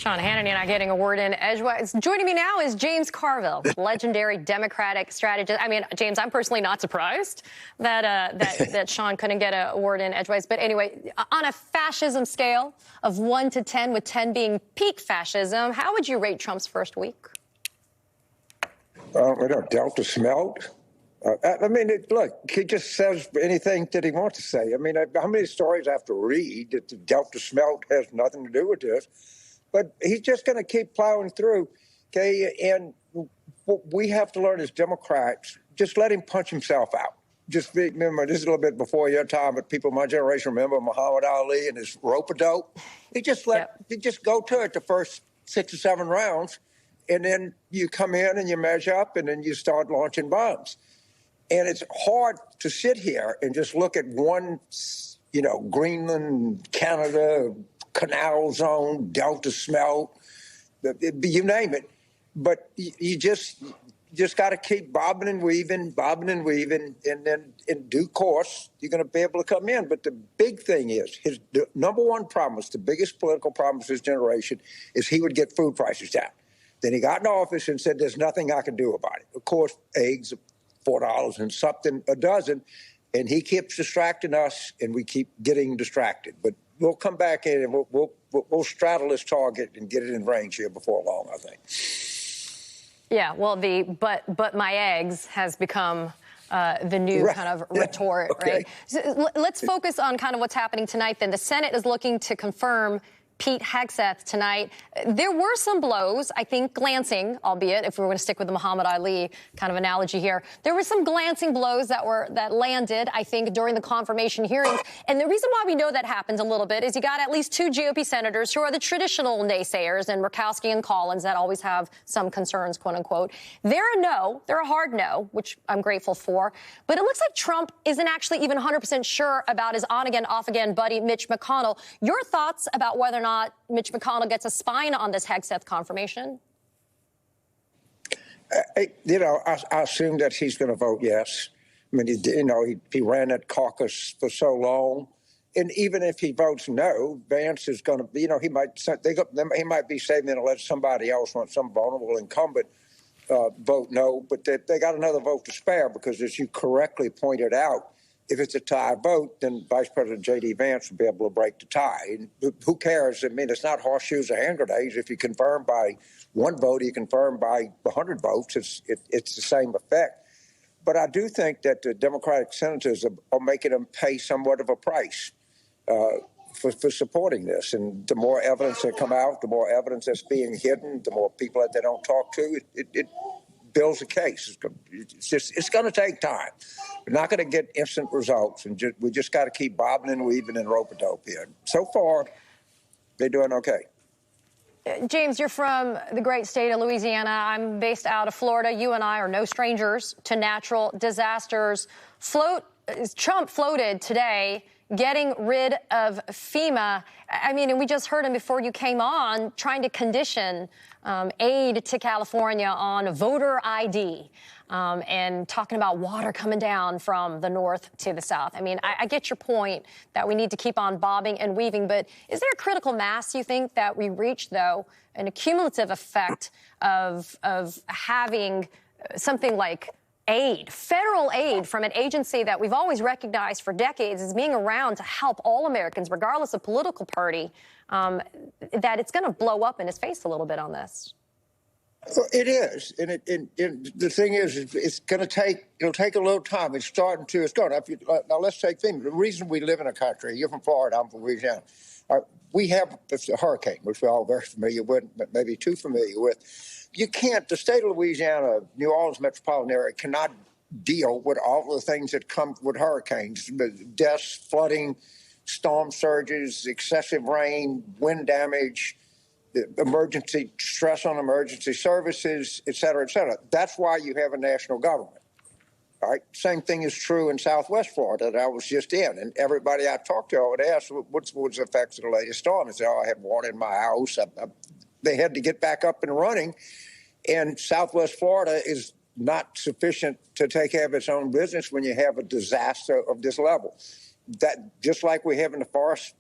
Sean Hannity and I getting a word in edgewise. Joining me now is James Carville, legendary Democratic strategist. I mean, James, I'm personally not surprised that Sean couldn't get a word in edgewise. But anyway, on a fascism scale of 1 to 10, with 10 being peak fascism, how would you rate Trump's first week? Delta smelt. Look, he just says anything that he wants to say. I mean, how many stories I have to read that the Delta smelt has nothing to do with this? But he's just going to keep plowing through, okay? And what we have to learn as Democrats, just let him punch himself out. Just remember, this is a little bit before your time, but people my generation remember Muhammad Ali and his rope-a-dope. He just go to it the first 6 or 7 rounds, and then you come in and you measure up, and then you start launching bombs. And it's hard to sit here and just look at one, Greenland, Canada, Canal Zone, Delta smelt, you name it. But you just got to keep bobbing and weaving, and then in due course, you're going to be able to come in. But the big thing is, the number one promise, the biggest political promise of his generation, is he would get food prices down. Then he got in office and said, there's nothing I can do about it. Of course, eggs, $4 and something a dozen, and he keeps distracting us, and we keep getting distracted. But we'll come back in and we'll straddle his target and get it in range here before long, I think. Yeah, well, the but my eggs has become the new kind of retort, okay. Right? So let's focus on kind of what's happening tonight then. The Senate is looking to confirm Pete Hegseth tonight. There were some blows, I think, glancing, albeit if we were going to stick with the Muhammad Ali kind of analogy here. There were some glancing blows that landed, I think, during the confirmation hearings. And the reason why we know that happens a little bit is you got at least 2 GOP senators who are the traditional naysayers, and Murkowski and Collins, that always have some concerns, quote unquote. They're a no. They're a hard no, which I'm grateful for. But it looks like Trump isn't actually even 100% sure about his on-again, off-again buddy, Mitch McConnell. Your thoughts about whether or not Mitch McConnell gets a spine on this Hegseth confirmation? I assume that he's going to vote yes. I mean, he ran that caucus for so long. And even if he votes no, Vance is going to, he might be saving it to let somebody else, some vulnerable incumbent, vote no. But they got another vote to spare because, as you correctly pointed out, if it's a tie vote, then Vice President J.D. Vance will be able to break the tie. And who cares? I mean, it's not horseshoes or hand grenades. If you confirm by 1 vote, you confirm by 100 votes, it's the same effect. But I do think that the Democratic senators are making them pay somewhat of a price for supporting this. And the more evidence that come out, the more evidence that's being hidden, the more people that they don't talk to, it builds a case. It's going to take time. We're not going to get instant results, and we just got to keep bobbing and weaving and rope-a-dope here. So far, they're doing okay. James, you're from the great state of Louisiana. I'm based out of Florida. You and I are no strangers to natural disasters. Trump floated today getting rid of FEMA. I mean, and we just heard him before you came on trying to condition aid to California on voter ID and talking about water coming down from the north to the south. I mean, I get your point that we need to keep on bobbing and weaving, but is there a critical mass, you think, that we reach, though, an accumulative effect of having something like federal aid from an agency that we've always recognized for decades as being around to help all Americans, regardless of political party, that it's going to blow up in his face a little bit on this? Well, it is, and the thing is, it'll take a little time. It's going. Now let's take things. The reason we live in a country, you're from Florida, I'm from Louisiana. We have a hurricane, which we're all very familiar with, but maybe too familiar with. The state of Louisiana, New Orleans metropolitan area, cannot deal with all the things that come with hurricanes: deaths, flooding, storm surges, excessive rain, wind damage, emergency stress on emergency services, et cetera, et cetera. That's why you have a national government. All right. Same thing is true in Southwest Florida that I was just in. And everybody I talked to, I would ask, what's the effects of the latest storm? And say, I had water in my house. They had to get back up and running. And Southwest Florida is not sufficient to take care of its own business when you have a disaster of this level. That, just like we have in the forest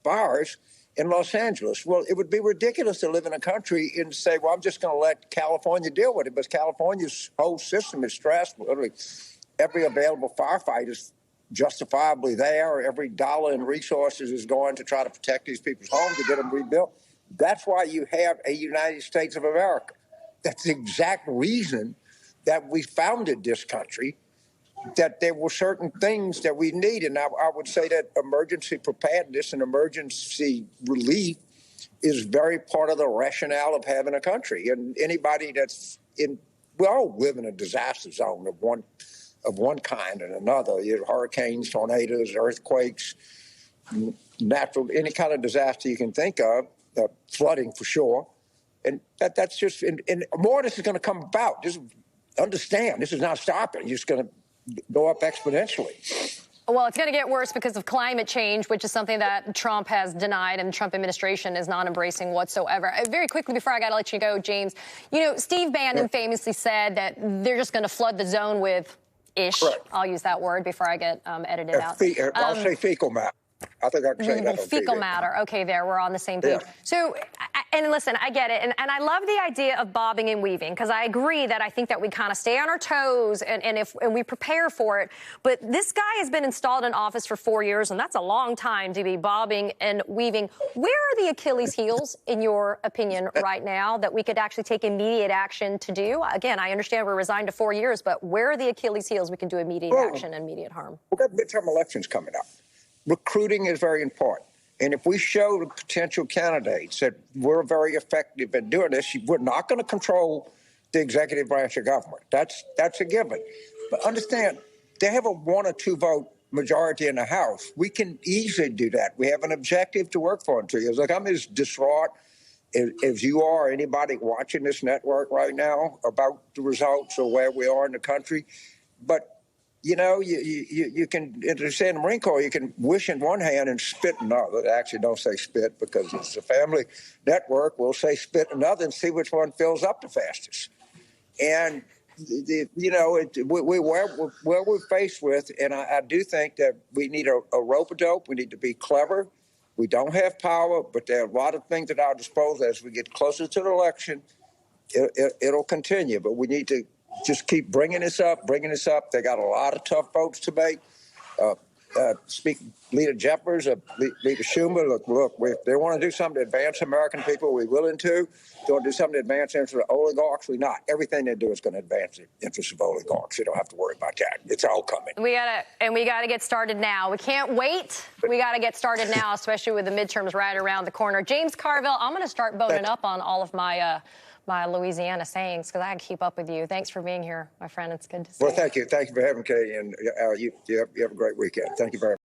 fires, in Los Angeles. Well, it would be ridiculous to live in a country and say, well, I'm just going to let California deal with it, because California's whole system is stressed. Literally, every available firefighter is justifiably there. Every dollar in resources is going to try to protect these people's homes, to get them rebuilt. That's why you have a United States of America. That's the exact reason that we founded this country, that there were certain things that we need. And I would say that emergency preparedness and emergency relief is very part of the rationale of having a country. And anybody that's in, we all live in a disaster zone of one kind and another. You have hurricanes, tornadoes, earthquakes, natural, any kind of disaster you can think of, flooding for sure. And that's just, and more of this is going to come about. Just understand, this is not stopping. It's just going to go up exponentially. Well, it's going to get worse because of climate change, which is something that Trump has denied and the Trump administration is not embracing whatsoever. Very quickly, before I got to let you go, James, you know, Steve Bannon famously said that they're just going to flood the zone with ish. Right. I'll use that word before I get edited out. I'll say fecal matter. I think I can say that. Fecal matter. Okay, we're on the same page. Yeah. So, and listen, I get it. And I love the idea of bobbing and weaving, because I agree that I think that we kind of stay on our toes and we prepare for it. But this guy has been installed in office for 4 years, and that's a long time to be bobbing and weaving. Where are the Achilles heels, in your opinion, right now, that we could actually take immediate action to do? Again, I understand we're resigned to 4 years, but where are the Achilles heels we can do immediate action and immediate harm? We've got midterm elections coming up. Recruiting is very important. And if we show the potential candidates that we're very effective at doing this, we're not going to control the executive branch of government. That's a given. But understand, they have a 1 or 2 vote majority in the House. We can easily do that. We have an objective to work for in 2 years. Like, I'm as distraught as you are, anybody watching this network right now, about the results or where we are in the country. But you know, you can, in the Marine Corps, you can wish in one hand and spit in another. Actually, don't say spit, because it's a family network. We'll say spit in another and see which one fills up the fastest. And, you know, where we're faced with, and I do think that we need a rope-a-dope. We need to be clever. We don't have power, but there are a lot of things at our disposal. As we get closer to the election, it'll continue. But we need to just keep bringing this up. They got a lot of tough votes to make. Leader Jeffers, Leader Schumer, look, if they want to do something to advance American people, we're willing to. They want to do something to advance the interests of oligarchs, we're not. Everything they do is going to advance the interests of oligarchs. You don't have to worry about that. It's all coming. We gotta get started now. We can't wait. We got to get started now, especially with the midterms right around the corner. James Carville, I'm going to start boning up on all of my Louisiana sayings, because I can keep up with you. Thanks for being here, my friend. It's good to see you. Well, thank you. Thank you for having me, Katie. And you have a great weekend. Thank you very much.